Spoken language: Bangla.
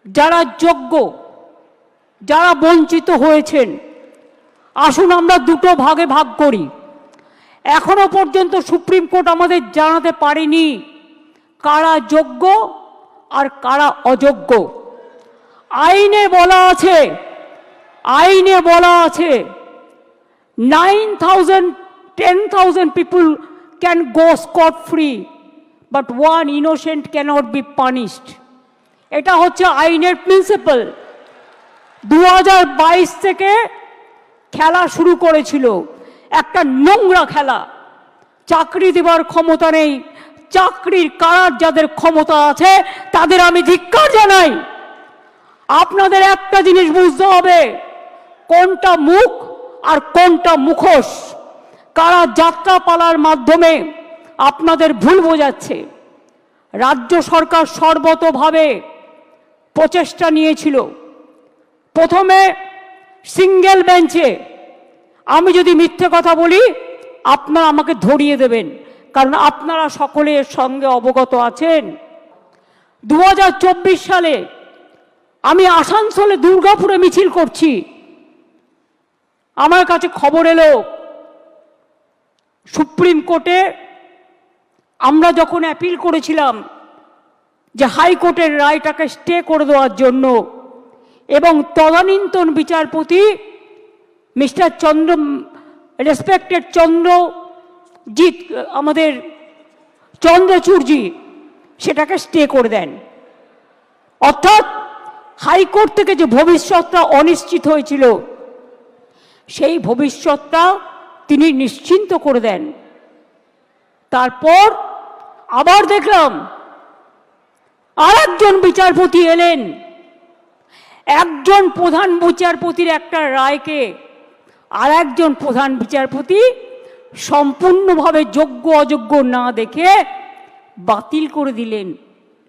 যারা যোগ্য, যারা বঞ্চিত হয়েছেন, আসুন আমরা দুটো ভাগে ভাগ করি। এখনো পর্যন্ত সুপ্রিম কোর্ট আমাদের জানাতে পারেনি কারা যোগ্য আর কারা অযোগ্য। আইনে বলা আছে 9,000 10,000 people can go scot free, but one innocent cannot be punished. এটা হচ্ছে আইনের প্রিন্সিপাল। 2022 থেকে খেলা শুরু করেছিল, একটা নোংরা খেলা। চাকরি দেওয়ার ক্ষমতা নেই, চাকরির কারার যাদের ক্ষমতা আছে তাদের আমি ধিক্কার জানাই। আপনাদের একটা জিনিস বুঝতে হবে, কোনটা মুখ আর কোনটা মুখোশ। কারা যাত্রাপালার মাধ্যমে আপনাদের ভুল বোঝাচ্ছে। রাজ্য সরকার সর্বতোভাবে প্রচেষ্টা নিয়েছিল। প্রথমে সিঙ্গেল বেঞ্চে, আমি যদি মিথ্যে কথা বলি আপনারা আমাকে ধরিয়ে দেবেন, কারণ আপনারা সকলে এর সঙ্গে অবগত আছেন। 2024 সালে আমি আসানসোলে দুর্গাপুরে মিছিল করছি। আমার কাছে খবর এলো সুপ্রিম কোর্টে আমরা যখন অ্যাপিল করেছিলাম যে হাইকোর্টের রায়টাকে স্টে করে দেওয়ার জন্য, এবং তদানীন্তন বিচারপতি মিস্টার রেসপেক্টেড চন্দ্রজিৎ, আমাদের চন্দ্রচূড়জি সেটাকে স্টে করে দেন। অর্থাৎ হাইকোর্ট থেকে যে ভবিষ্যৎটা অনিশ্চিত হয়েছিল সেই ভবিষ্যৎটা তিনি নিশ্চিন্ত করে দেন। তারপর আবার দেখলাম আরেকজন বিচারপতি এলেন। একজন প্রধান বিচারপতির একটা রায়কে আর একজন প্রধান বিচারপতি সম্পূর্ণভাবে যোগ্য অযোগ্য না দেখে বাতিল করে দিলেন।